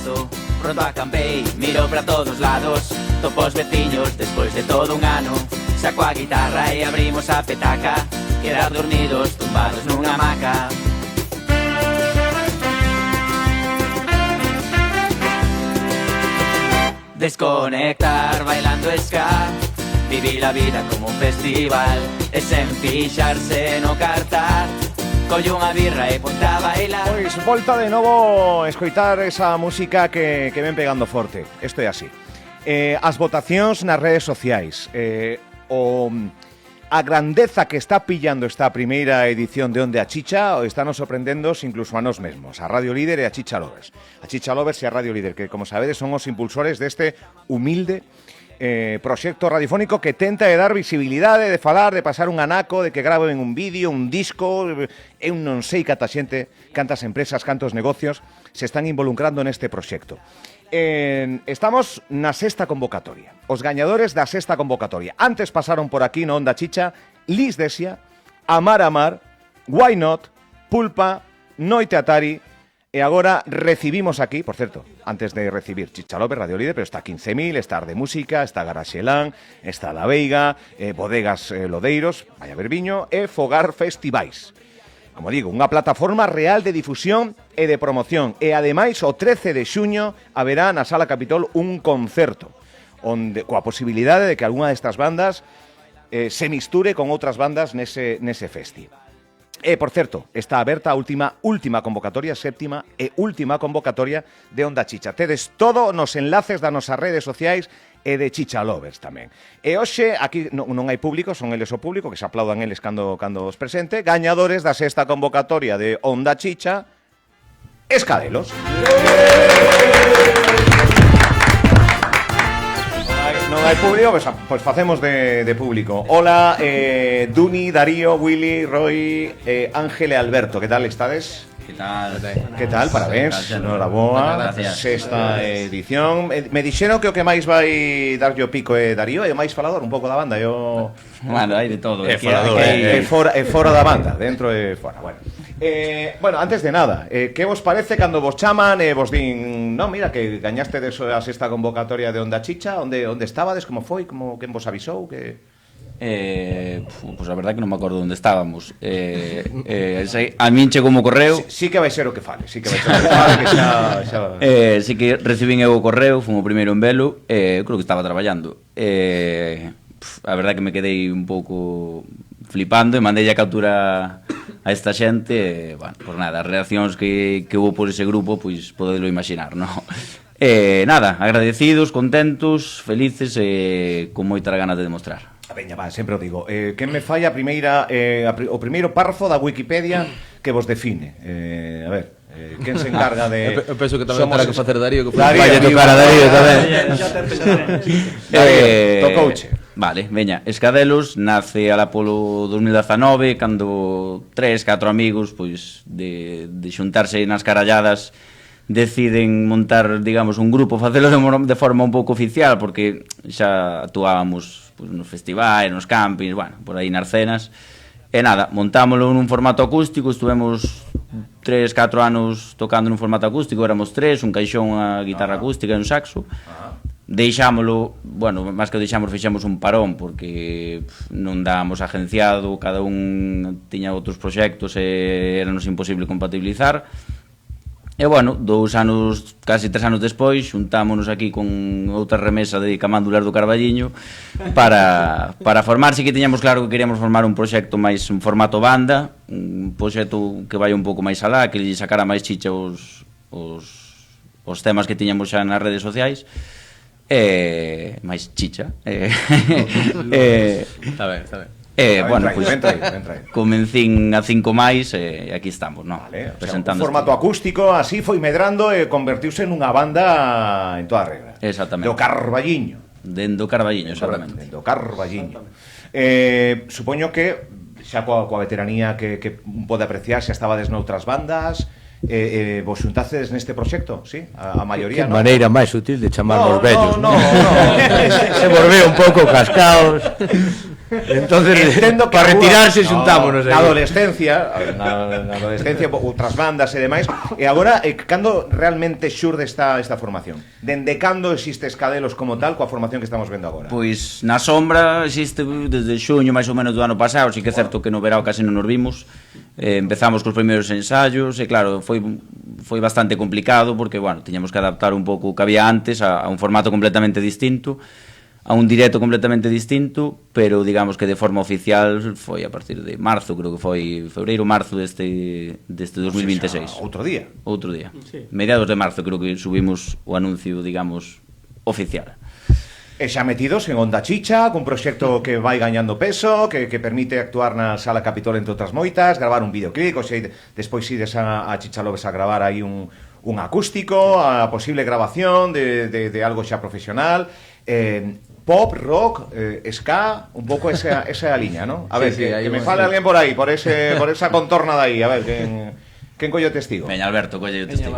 paso, pronto acampei, miro para todos lados, topo os veciños despois de todo un ano. Saco a guitarra e abrimos a petaca, quedar dormidos, tumbados nunha hamaca. Desconectar bailando ska, vivir a vida como un festival, e sen fixarse no cartar, collo unha birra e ponte a bailar. Pois volta de novo escoitar esa música que ven pegando forte. Isto é así. As votacións nas redes sociais, a grandeza que está pillando esta primeira edición de Onde a Chicha está nos sorprendendo incluso a nós mesmos, a Radio Líder e a Chicha Lovers. A Chicha Lovers e a Radio Líder, que como sabedes son os impulsores deste humilde proxecto radiofónico que tenta de dar visibilidade, de falar, de pasar un anaco, de que graven un vídeo, un disco. Eu non sei canta xente, cantas empresas, cantos negocios se están involucrando neste proxecto. Estamos na sexta convocatoria. Os gañadores da sexta convocatoria. Antes pasaron por aquí no Onda Chicha Lis Desia, Amar Amar, Why Not, Pulpa, Noite Atari. E agora recibimos aquí, por certo, antes de recibir Chicha López, Radio Líder, pero está 15.000, está Arde Música, está Garaxelán, está La Veiga, Bodegas Lodeiros, Vaya Verbiño e Fogar Festivais. Como digo, unha plataforma real de difusión e de promoción. E ademais, o 13 de xuño haberá na Sala Capitol un concerto onde coa posibilidade de que algunha destas bandas se misture con outras bandas nese festi. E, por certo, está aberta a última convocatoria, séptima e última convocatoria de Onda Chicha. Tedes todo nos enlaces das nosas redes sociais e de Chicha Lovers tamén. E hoxe, aquí non hai público, son eles o público, que se aplaudan eles cando os presente. Gañadores da sexta convocatoria de Onda Chicha, Escadelos. Non hai público, pois facemos de público. Hola, Duni, Darío, Willy, Roy, Ángel e Alberto, que tal estades? Que tal? Que tal? Parabéns, enhoraboa. Sexta edición. Me dixeron que o que máis vai darlle o pico é Darío, é o máis falador un pouco da banda. Bueno, hai de todo. É falador, é fora da banda, dentro e fora. Bueno, antes de nada, que vos parece cando vos chaman e vos din, non, mira, que gañaste a sexta convocatoria de Onda Chicha, onde estabades, como foi, quen vos avisou, que... Pues a verdad que non me acordo onde estábamos. A min chegou o correo. Sí que vai ser o que fale, sí que vai ser o que fale, que xa... Sí que recibín eu o correo, fui o primeiro en velo, creo que estaba traballando. A verdad que me quedei un pouco flipando e mandei a captura a esta xente, bueno, por nada, as reaccións que hubo por ese grupo, pois podelo imaginar, non? Nada, agradecidos, contentos, felices e con moita ganas de demostrar. Veña, va, sempre o digo. Quen me fai o primeiro párrafo da Wikipedia que vos define? A ver, quen se encarga de... Eu penso que tamén terá que facer Darío. Vai tocar a Darío tamén. Tocouche. Vale, veña, Escadelos nace alá polo 2019, cando 3-4 amigos, pois, de xuntarse nas caralladas, deciden montar, digamos, un grupo, facelo de forma un pouco oficial, porque xa actuábamos pues, nos festivais, nos campings, bueno, por aí nas cenas. E nada, montámoslo nun formato acústico, estuvemos 3-4 anos tocando nun formato acústico, éramos 3, un caixón, unha guitarra acústica e un saxo. Deixámoslo, bueno, máis que deixámoslo, fixemos un parón, porque non dábamos agenciado, cada un tiña outros proxectos e eranos imposible compatibilizar. E, bueno, 2 anos, casi 3 anos despois, xuntámonos aquí con outra remesa de Camándulas do Carballiño para formar, sí que tiñamos claro que queríamos formar un proxecto máis en formato banda, un proxecto que vai un pouco máis alá, que lle sacara máis chicha os temas que tiñamos xa nas redes sociais, máis chicha. Está ben, está ben. Bueno, pues comencín a 5 máis e aquí estamos, ¿no? Vale, presentando un formato acústico, así foi medrando e convertiuse nunha banda en toda regla. Exactamente. Do Carballiño. Dendo Carballiño, exactamente. Dendo Carballiño. Supoño que xa coa veteranía que pode apreciar, xa estabades noutras bandas, vos xuntastedes neste proxecto, sí? A maioría, non? Que maneira máis útil de chamar os vellos. No. Se volveu un pouco cascaos. Entonces, entendo que para retirarse no, xuntámonos na aí. na adolescencia outras bandas e demais. E agora, cando realmente xurde esta formación? Dende cando existe Escadelos como tal coa formación que estamos vendo agora? Pois na sombra existe desde xuño máis ou menos do ano pasado, si que é certo que no verao casi non nos vimos. Empezamos cos primeiros ensayos e claro, foi bastante complicado porque, bueno, tiñamos que adaptar un pouco o que había antes a un formato completamente distinto, a un directo completamente distinto, pero digamos que de forma oficial foi a partir de marzo, creo que foi febreiro-marzo deste 2026. Outro día. Outro día. Sí. Mediados de marzo creo que subimos o anuncio, digamos, oficial. E xa metidos en Onda Chicha, cun proxecto que vai gañando peso, que permite actuar na Sala Capitol entre outras moitas, gravar un videoclip, ou sei, despois ides a Chicha Lobes a gravar aí un acústico, a posible grabación de algo xa profesional, pop, rock, ska, un pouco esa é a liña, ¿no? A ver, que me fale alguén por aí, por esa contorna de aí, a ver, quen colle o testigo? Veña, Alberto, colle o testigo.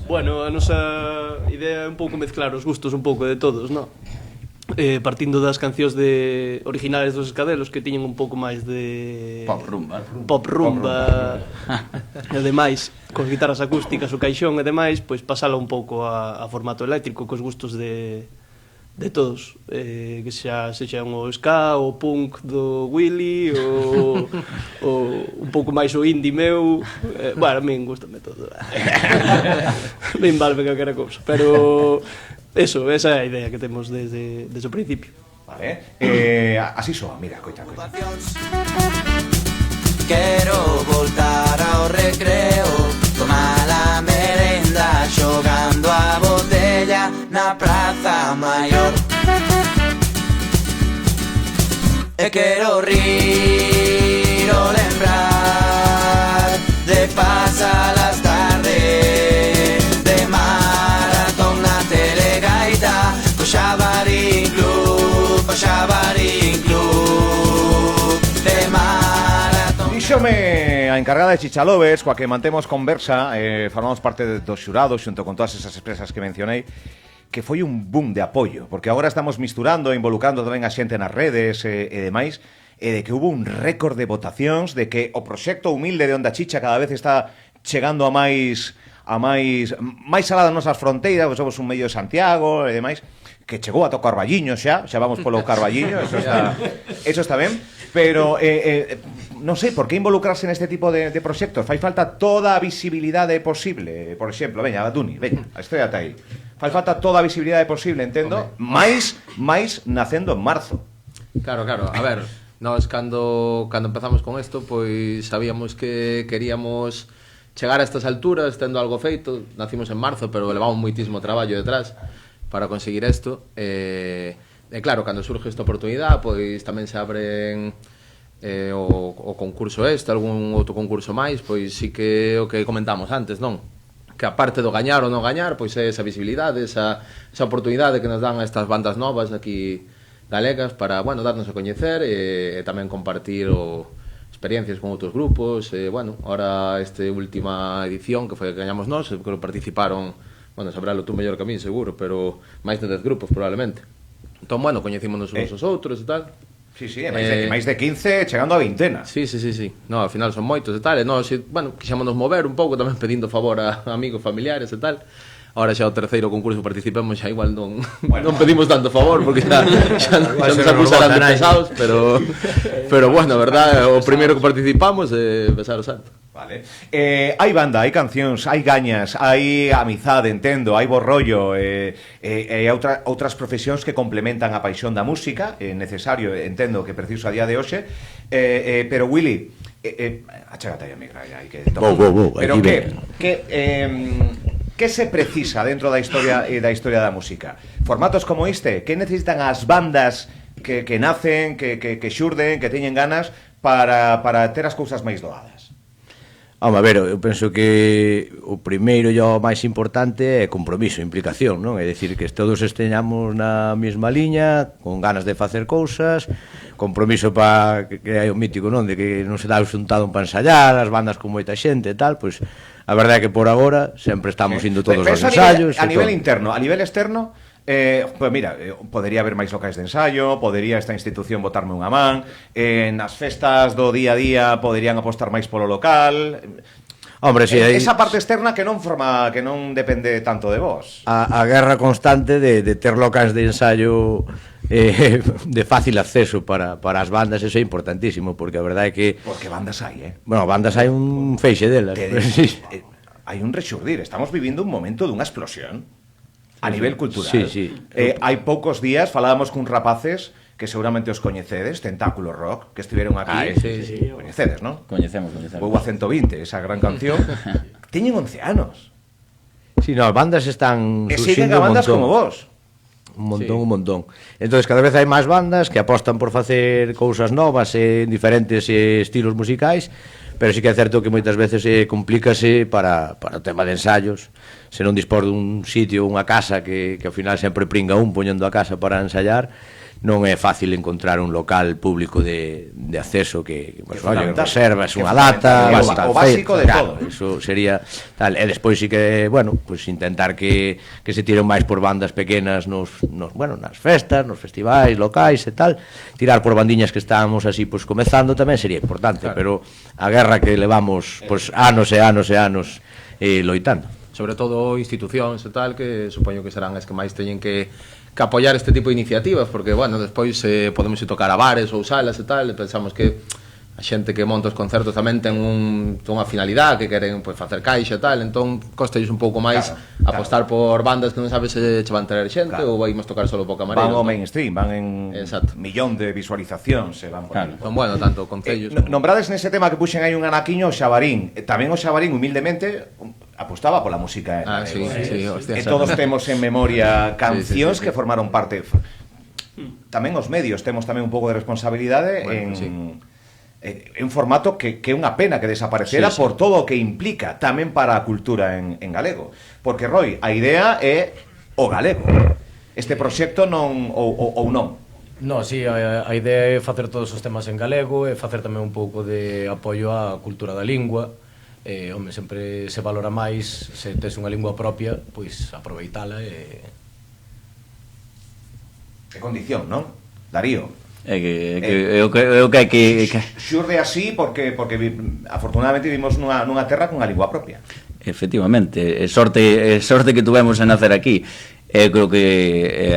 Bueno, a nosa idea é un pouco mezclar os gustos un pouco de todos, non? Partindo das cancións originales dos Escadelos que tiñen un pouco máis de pop rumba e demais, con guitarras acústicas, o caixón e demais, pois pasala un pouco a formato eléctrico cos gustos de todos, que xa sexan o ska, o punk do Willy, o un pouco máis o indie meu, bueno, a min gustame todo. Ben valve calquera cousa, pero esa é a idea que temos desde o principio. Vale. Así soa, mira, coita. Quero voltar ao recreo, tomar a merenda, xogando a botella na Praza Maior. E quero rir o lembrar de pasar as tardes de maratón na telegaita, co Xabarín Club de maratón. Díxome a encargada de Chicha Lobes, coa que mantemos conversa, formamos parte dos xurados xunto con todas esas empresas que mencionei, que foi un boom de apoio, porque agora estamos misturando e involucrando tamén a xente nas redes e demais, e de que hubo un récord de votacións, de que o proxecto humilde de Onda Chicha cada vez está chegando a máis alá das nosas fronteiras, somos un medio de Santiago e demais, que chegou a tocar Carballiño xa vamos polo Carballiño, eso está ben, pero non sei, por que involucrarse neste tipo de proxectos? Fai falta toda a visibilidade posible, por exemplo, veña, Duni, veña, estrellate aí. Fai falta toda a visibilidade posible, entendo, máis nacendo en marzo. Claro, a ver, nós cando empezamos con isto, pois sabíamos que queríamos chegar a estas alturas tendo algo feito. Nacimos en marzo, pero levamos moitísimo traballo detrás para conseguir isto. E claro, cando surge esta oportunidade, pois tamén se abren o concurso algún outro concurso máis, pois sí que o que comentamos antes, non? Que aparte do gañar ou non gañar, pois é esa visibilidade, esa oportunidade que nos dan estas bandas novas aquí galegas para, bueno, darnos a coñecer e tamén compartir experiencias con outros grupos. Bueno, ahora esta última edición que foi a que gañamos nós, que participaron, bueno, sabralo tú mellor que a mí, seguro, pero máis de 10 grupos probablemente. Entón, bueno, coñecímonos uns aos outros e tal. Sí, máis de 15, chegando a vintena. Sí. No, ao final son moitos e tal. E nós, bueno, quixémonos mover un pouco tamén pedindo favor a amigos, familiares e tal. Ahora xa o terceiro concurso participemos, xa igual non pedimos tanto favor porque xa nos acusarán de pesados, pero bueno, a verdade, o primeiro que participamos é Besar o Santo. Vale. Hai banda, hai cancións, hai gañas, hai amizade, entendo, hai bo rollo, outras profesións que complementan a paixón da música, é necesario, entendo, que preciso a día de hoxe, pero Willy, achégate aí a migra, que pero que se precisa dentro da historia da música? Formatos como este, que necesitan as bandas que nacen, que xurden, que teñen ganas para ter as cousas máis doadas? A ver, eu penso que o primeiro e o máis importante é compromiso, implicación, non? É dicir, que todos esteñamos na mesma liña, con ganas de facer cousas, compromiso para que hai o mítico, non? De que non se dá xuntado un pa ensayar, as bandas con moita xente e tal, pois a verdade é que por agora sempre estamos indo todos aos ensayos. A nivel interno, a nivel externo, Pues mira, podería haber máis locais de ensaio, podería esta institución botarme unha man, nas festas do día a día poderían apostar máis polo local. Hombre, si hai... Esa parte externa que non depende tanto de vos. A guerra constante de ter locais de ensayo de fácil acceso para as bandas, eso é importantísimo, porque a verdade é que... Porque bandas hai, Bueno, bandas hai un feixe delas. Hai un rexurdir, estamos vivindo un momento dunha explosión a nivel cultural. Sí. Hai poucos días falábamos cun rapaces que seguramente os coñecedes, Tentáculo Rock, que estiveron aquí. Sí. Coñecedes, non? Coñecemos. Vou a 120, esa gran canción. Teñen 11 anos. Sí, no, as bandas están E siguen surxindo a bandas como vos. Un montón. Entonces cada vez hai máis bandas que apostan por facer cousas novas en diferentes estilos musicais, pero sí que é certo que moitas veces complícase para o tema de ensayos. Se non dispor dun sitio, unha casa que ao final sempre pringa poñendo a casa para ensayar, non é fácil encontrar un local público de acceso que pues, oye, reservas unha data, o básico de todo. Eso sería tal, e despois sí que, bueno, pues intentar que se tiren máis por bandas pequenas nas festas, nos festivais locais e tal, tirar por bandiñas que estábamos así pues comezando tamén sería importante, pero a guerra que levamos pues anos e anos e anos loitando. Sobre todo institucións e tal, que supoño que serán as que máis teñen que apoiar este tipo de iniciativas, porque, bueno, despois podemos ir tocar a bares ou salas e tal, e pensamos que a xente que monta os concertos tamén ten unha finalidade, que queren pues, facer caixa e tal, entón costalles un pouco máis apostar por bandas que non sabes se che van traer xente ou vai tocar solo por camareiros. Van ao mainstream, van en millón de visualizacións, se van por aí. Entón, bueno, tanto concellos... Nombrades nese tema que puxen aí un anaquiño o Xabarín. Tamén o Xabarín, humildemente, apostaba pola música. Sí, hostia, e todos temos en memoria cancións que formaron parte. Tamén os medios temos tamén un pouco de responsabilidade en formato que é unha pena que desaparecera por todo o que implica tamén para a cultura en galego. Porque, Roy, a idea é o galego. Este proxecto non ou non. No, sí, a idea é facer todos os temas en galego e facer tamén un pouco de apoio á cultura da lingua. Home, sempre se valora máis se tes unha lingua propia, pois aproveitala e condición, non? Darío. É o que hai que... Xurde así porque afortunadamente vivimos nunha terra con a lingua propia. Efectivamente, sorte que tuvemos en nacer aquí. Eu creo que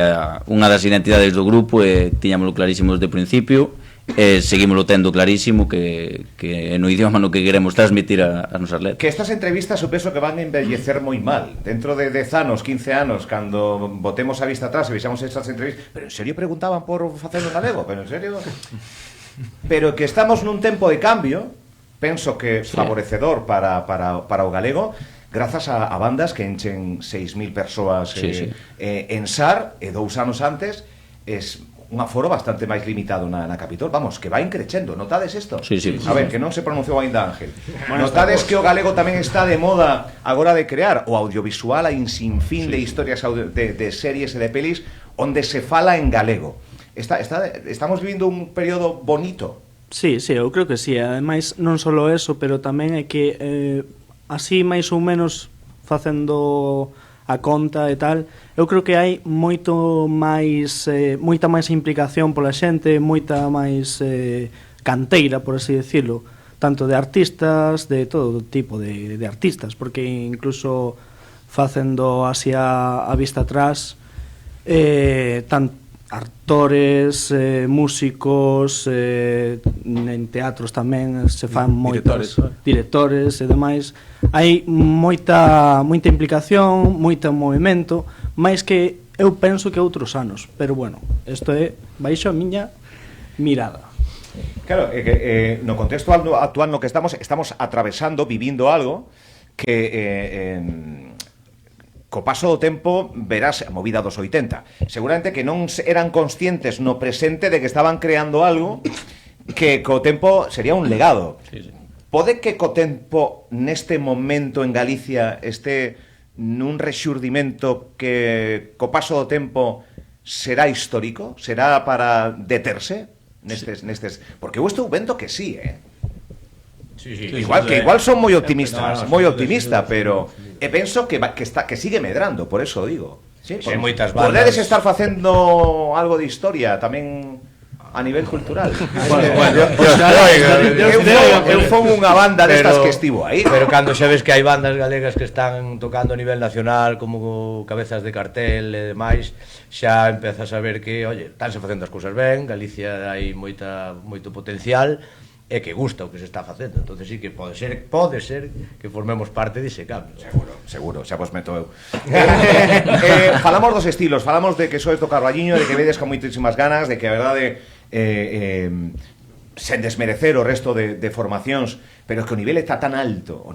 unha das identidades do grupo tiñámoslo clarísimo desde o principio, seguímoslo tendo clarísimo que no idioma no que queremos transmitir as nosas letras. Que estas entrevistas eu penso que van a embellecer moi mal. Dentro de 10 anos, 15 anos, cando botemos a vista atrás e vexamos estas entrevistas, pero en serio preguntaban por facelo en galego, pero en serio... Pero que estamos nun tempo de cambio, penso que favorecedor para o galego, grazas a bandas que enchen 6.000 persoas en SAR, e 2 anos antes, un aforo bastante máis limitado na Capitol. Vamos, que vai crecendo. Notades isto? Sí. A ver, que non se pronunciou ainda Ángel. Notades que o galego tamén está de moda agora de crear o audiovisual, hai un sinfín de historias de series e de pelis onde se fala en galego. Estamos vivindo un período bonito. Sí, eu creo que sí. Ademais, non só eso, pero tamén é que así máis ou menos facendo a conta e tal, eu creo que hai moita máis implicación pola xente, moita máis canteira, por así decirlo, tanto de artistas, de todo tipo de artistas, porque incluso facendo así a vista atrás, actores, músicos, en teatros tamén se fan moitos directores e demais. Hai moita implicación, moito movimento, máis que eu penso que outros anos, pero bueno, isto é baixo a miña mirada. Claro, no contexto actual no que estamos atravesando, vivindo algo que co paso do tempo verás a movida dos 80. Seguramente que non eran conscientes no presente de que estaban creando algo que co tempo sería un legado. Pode que co tempo neste momento en Galicia este nun rexurdimento que co paso do tempo será histórico? Será para deterse nestes... Porque eu estou vendo que sí, Igual son moi optimistas, moi optimista, pero penso que sigue medrando, por eso digo. Sí, hai moitas bandas. Podedes estar facendo algo de historia tamén a nivel cultural. Eu fon unha banda destas que estivo aí. Pero cando xa ves que hai bandas galegas que están tocando a nivel nacional, como Cabezas de Cartel e demais, xa empezas a ver que, oye, estánse facendo as cousas ben, Galicia hai moito potencial, e que gusta o que se está facendo. Entonces sí que pode ser que formemos parte dese cambio. Seguro, xa vos meto eu. Falamos dos estilos, falamos de que sois do Carballiño, de que vedes con moitísimas ganas, de que a verdade sen desmerecer o resto de formacións, pero que o nivel está tan alto,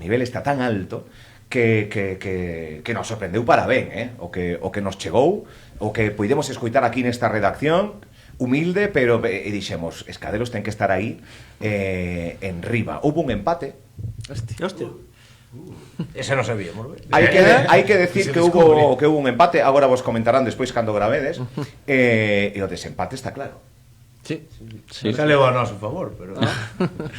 que nos sorprendeu para ben, o que nos chegou, o que puidemos escoitar aquí nesta redacción, humilde, pero dixemos, Escadelos ten que estar aí en riba. Houve un empate. Hostia. Ese non sabíamos. Hai que decir que houve un empate. Agora vos comentarán despois cando gravedes. E o desempate está claro. Sí. Saleu a noso favor,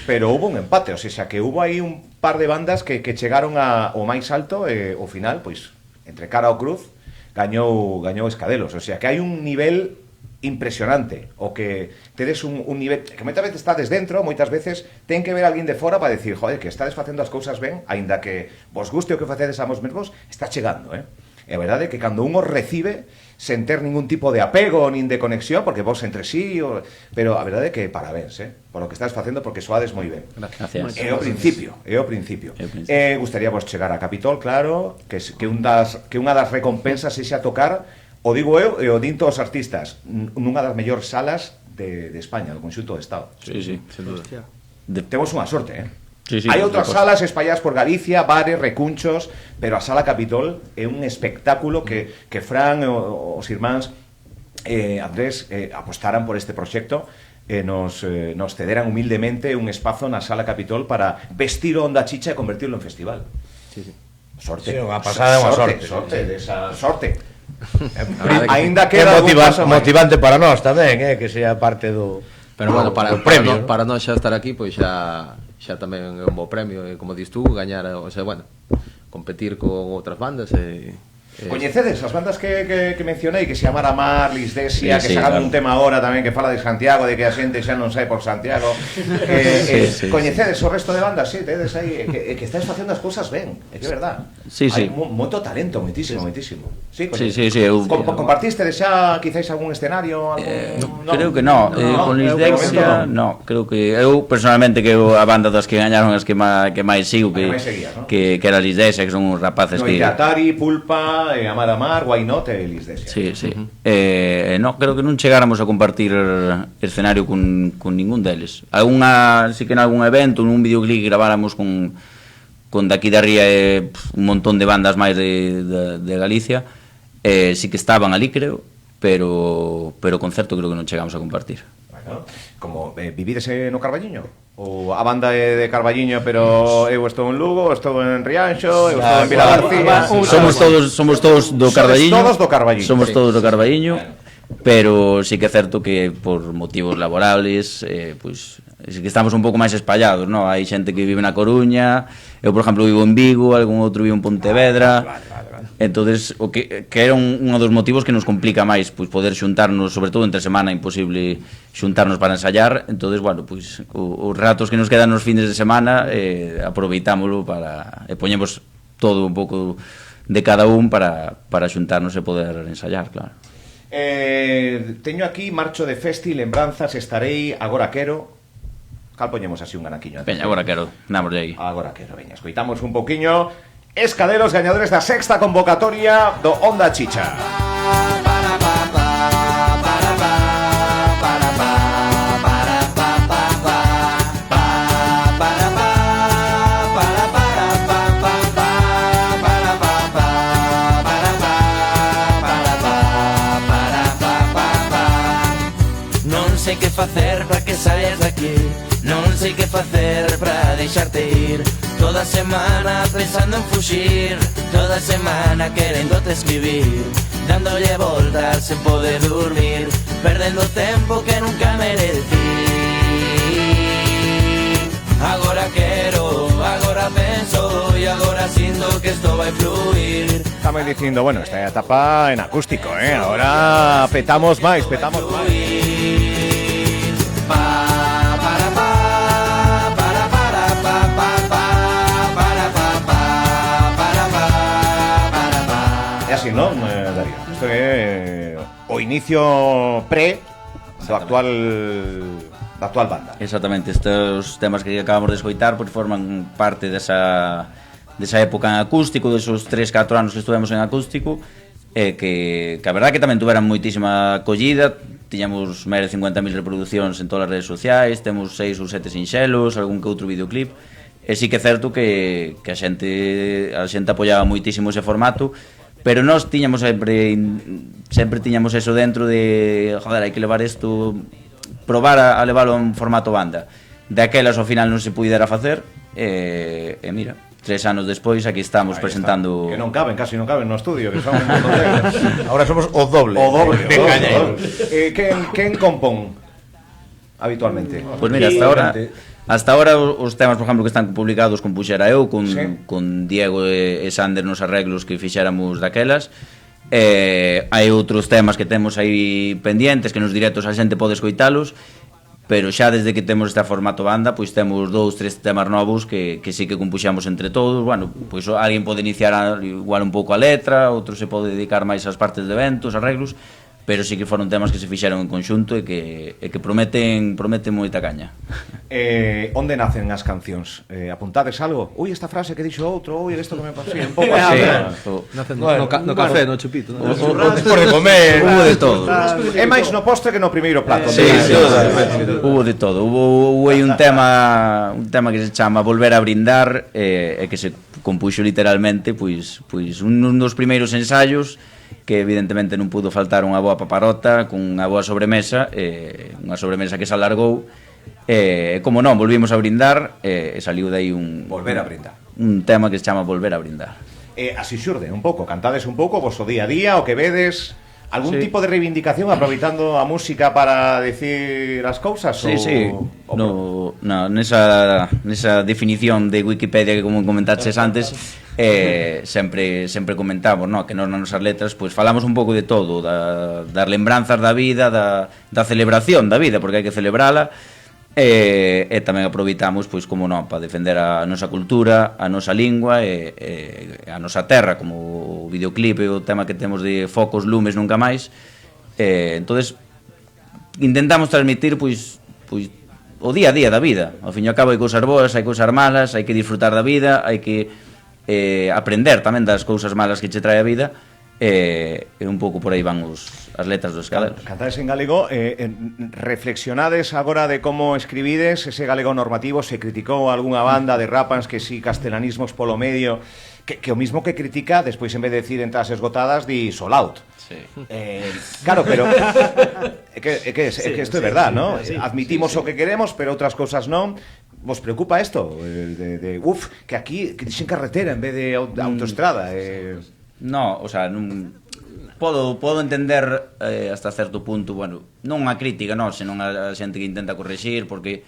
pero houve un empate, o sea, que houve aí un par de bandas que chegaron ao máis alto e ao final, pois, entre cara ao cruz, gañou Escadelos. O sea, que hai un nivel impresionante, o que tedes un nivel que moitas veces estades dentro, moitas veces ten que ver alguén de fora para decir, joder, que estades facendo as cousas ben, aínda que vos guste o que facedes a vos mesmos, está chegando, É verdade que cando un os recibe sen ter ningún tipo de apego nin de conexión, porque vos entre sí, pero a verdade que parabéns, por lo que estás facendo, porque soades moi ben. Gracias. É o principio. Gustaría vos chegar a Capitol, claro, que unha das recompensas sexa tocar, o digo eu e o dinto os artistas, nunha das mellores salas de España, do conxunto do Estado. Sí, sen duda. Temos unha sorte, Sí, hai outras salas espalladas por Galicia, bares, recunchos, pero a Sala Capitol é un espectáculo que Fran e os irmáns Andrés apostaran por este proxecto e nos cederan humildemente un espazo na Sala Capitol para vestir o Onda Chicha e convertirlo en festival. Sorte. Sí, unha pasada, unha sorte. Aínda que era motivante para nós tamén, que sea parte do... Pero bueno, para nós xa estar aquí, pois xa tamén é un bo premio, e como dis tú, gañar, o sea, bueno, competir con outras bandas Coñecedes as bandas que mencionei, que se chamara Mar, Lisdesia, que sacan un tema agora tamén que fala de Santiago, de que a xente xa non sai por Santiago. Coñecedes o resto de bandas, sí, tedes aí, que estáis facendo as cousas ben, é que é verdad. Hai moito talento, moitísimo. Sí. Compartistedes xa quizáis algún escenario? Creo que non, con Lisdesia, non. Creo que eu, personalmente, que a banda das que gañaron as que máis sigo, que era Lisdesia, que son uns rapaces que... Atari, Pulpa... Amar, Why Not e Lisdesia. Sí. No, creo que non chegáramos a compartir escenario con ningún deles. Sí que en algún evento, nun videoclip que graváramos con daqui de ría un montón de bandas máis de Galicia, sí que estaban ali, creo, pero concerto creo que non chegamos a compartir. Bueno, como vivides no Carballiño? Ou a banda é de Carballiño, pero eu estou en Lugo, estou en Rianxo, eu estou en Vilagarcía. Somos todos do Carballiño. Somos todos do Carballiño, pero sí que é certo que por motivos laborales, pois sí que estamos un pouco máis espallados, non? Hai xente que vive na Coruña, eu, por exemplo, vivo en Vigo, algún outro vive en Pontevedra. Entonces, o que era un dos motivos que nos complica máis, pois poder xuntarnos, sobre todo entre semana, imposible xuntarnos para ensayar. Entonces, bueno, pois os ratos que nos quedan nos fines de semana aproveitámoslo e poñemos todo un pouco de cada un para xuntarnos e poder ensayar, claro. Teño aquí Marcho de Festi, lembranzas, estarei, agora quero. Cal poñemos así un anaquiño? Veña, agora quero, damos de aí. Agora quero, veña, escoitamos un poquinho. Escadelos, gañadores da sexta convocatoria do Onda Chicha. Non sei que facer para que saias daqui, non sei que facer para deixarte ir. Toda semana pensando en fuxir, toda semana queréndote escribir, dándolle voltas sen poder dormir, perdendo tempo que nunca merecí. Agora quero, agora penso e agora sinto que isto vai fluir. Estamos diciendo, bueno, esta etapa en acústico, ahora petamos más. É así, non, Darío? Isto é o inicio do actual banda. Exactamente, estes temas que acabamos de escoitar pues, forman parte desa época en acústico, desos 3-4 anos que estuvemos en acústico, que a verdad que tamén tuveran moitísima acollida. Tiñamos máis de 50.000 reproduccións en todas as redes sociais, temos 6 ou 7 sinxelos, algún que outro videoclip, e sí que é certo que a xente apoiaba moitísimo ese formato, pero nós tiñamos sempre tiñamos eso dentro de, joder, hai que levar isto, probar a leválo a un formato banda. Daquelas ao final non se pudera facer, e mira, 3 anos despois aquí estamos presentando... Que non caben, casi non caben no estudio, que son un montón de... Ahora somos o doble. De cañeiro. Quen compón habitualmente? Pois mira, hasta ahora os temas, por exemplo, que están publicados compuxera eu con Diego e Sander nos arreglos que fixéramos daquelas. Hai outros temas que temos aí pendientes que nos directos a xente pode escoitalos, pero xa desde que temos este formato banda, pois temos 2-3 temas novos que sí que compuxamos entre todos. Bueno, pois alguén pode iniciar igual un pouco a letra, outro se pode dedicar máis ás partes de eventos, arreglos, pero sí que foron temas que se fixeron en conxunto e que prometen moita caña. Onde nacen as cancións? Apuntades algo? Ui, esta frase que dixo outro, ui, isto que me pasou, un pouco así. Nacen no café, no chupito, ¿no? Despois de comer. Hubo de todo. É máis no postre que no primeiro plato. Sí, hubo de todo. Hubo aí un tema que se chama Volver a brindar, e que se compuxo literalmente pois un dos primeiros ensaios, que evidentemente non pudo faltar unha boa paparota con unha boa sobremesa, unha sobremesa que se alargou, como non, volvimos a brindar, e saliu dai Volver a brindar. Un tema que se chama Volver a brindar. Así xurde un pouco, cantades un pouco vos o día a día, o que vedes, algún tipo de reivindicación aproveitando a música para decir as cousas? Sí. Nesa definición de Wikipedia que como comentaches antes, sempre comentamos, no, que nos nas nosas letras pois falamos un pouco de todo, das lembranzas da vida, da celebración da vida, porque hai que celebrala, e tamén aproveitamos pois como non para defender a nosa cultura, a nosa lingua e a nosa terra, como o videoclip e o tema que temos de Focos, lumes, nunca máis. Entonces intentamos transmitir pois o día a día da vida. Ao fin e ao cabo hai cousas boas, hai cousas malas, hai que disfrutar da vida, hai que aprender tamén das cousas malas que che trae a vida, e un pouco por aí van as letras dos galegos. Cantades en galego, reflexionades agora de como escribides ese galego normativo. Se criticou algunha banda de rapans que si castelanismos polo medio, que o mismo que critica, despois en vez de decir entradas esgotadas, di sold out. Sí. Claro, pero é que isto é verdad, ¿no? Admitimos o que queremos, pero outras cousas non. Vos preocupa isto? Que aquí que dixen carretera en vez de autoestrada. No, o sea, podo entender hasta certo punto, bueno, non a crítica, non, senón a xente que intenta correxir, porque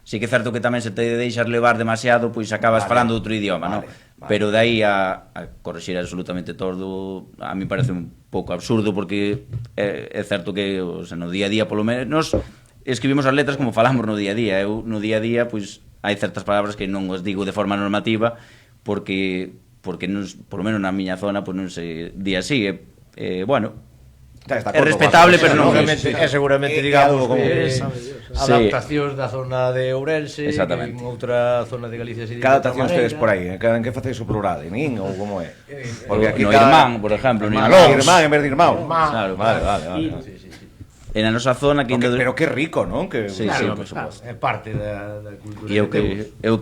sí que é certo que tamén se te deixas levar demasiado, pois acabas falando outro idioma, non? Pero de aí a correxir absolutamente todo, a mí parece un pouco absurdo, porque é certo que, o sea, no día a día, polo menos, escribimos as letras como falamos no día a día. Eu no día a día, pois, hai certas palabras que non os digo de forma normativa, porque non, por lo menos na miña zona, pois non se di así, bueno, é respetable, pero non é seguramente, digamos, como adaptacións da zona de Ourense, en outra zona de Galicia. Cada adaptación ustedes por aí, en que facéis o plural, en ou como é? Porque aquí no irmán, por exemplo, irmán en vez de irmão. Claro, vale. En a nosa zona que pero que rico, non? Que sí, por suposto. É parte da cultura. E eu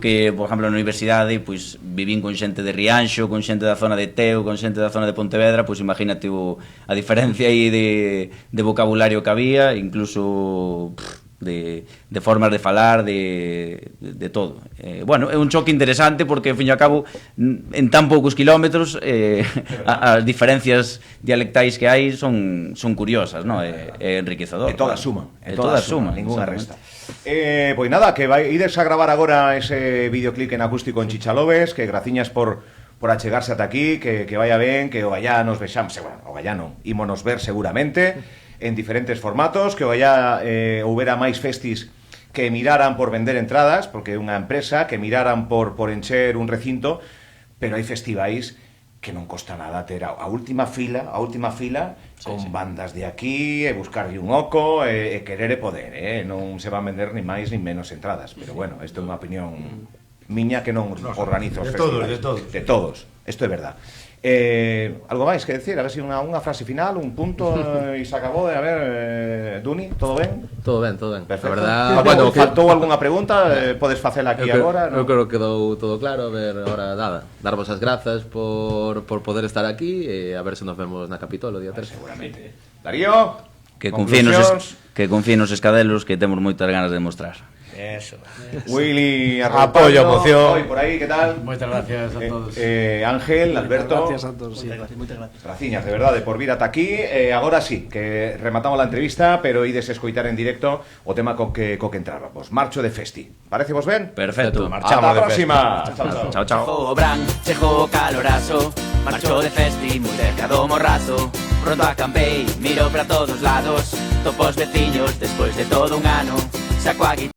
que, por exemplo, na universidade, pois vivín con xente de Rianxo, con xente da zona de Teo, con xente da zona de Pontevedra, pois imagínate a diferencia aí de vocabulario que había, incluso de formas de falar, de todo. Bueno, é un choque interesante porque, ao fin e ao cabo, en tan poucos kilómetros, as diferencias dialectais que hai son curiosas, ¿no? É enriquecedor. E todas suman. E todas suman, ninguna resta. Pois nada, que ides a gravar agora ese videoclip en acústico en Chichalobes, que graciñas por achegarse ata aquí, que vaya ben, que o gallá nos vexamos, bueno, o gallá non, ímonos ver seguramente, en diferentes formatos, que o gallá houbera máis festis que miraran por vender entradas, porque é unha empresa, que miraran por encher un recinto, pero hai festivais que non costa nada ter a última fila con bandas de aquí, e buscarlle un oco, e querer e poder, non se van vender ni máis ni menos entradas, pero bueno, isto é unha opinión miña que non organizo os festivais. De todos, isto é verdad. Algo máis que decir? A ver se unha frase final, un punto e se acabou. A ver, Duni, todo ben? Todo ben. Perfecto. A verdad, bueno, faltou algunha pregunta, podes facela aquí agora, ¿no? Eu creo que quedou todo claro. A ver, ahora nada, darvos as grazas por poder estar aquí, e a ver se nos vemos na Capitolo o día 3. Seguramente. Darío, Que confíen nos escadelos, que temos moitas ganas de demostrar. Eso. Willy, apoyo, emoción. Hoy por aí, que tal? Moitas gracias a todos. Ángel, Alberto. Gracias a todos, sí, moitas gracias. Graciñas, de verdade, por vir ata aquí. Agora sí, que rematamos la entrevista, pero ides escoitar en directo o tema co que entrábamos. Marcho de festi. Parece vos ben? Perfecto. Ata a próxima. Chao, chao. Chego Bran, chego calorazo, marcho de festi, muy cerca do morrazo. Pronto acampei, miro para todos lados, topo os veciños despois de todo un ano, saco a guitarra.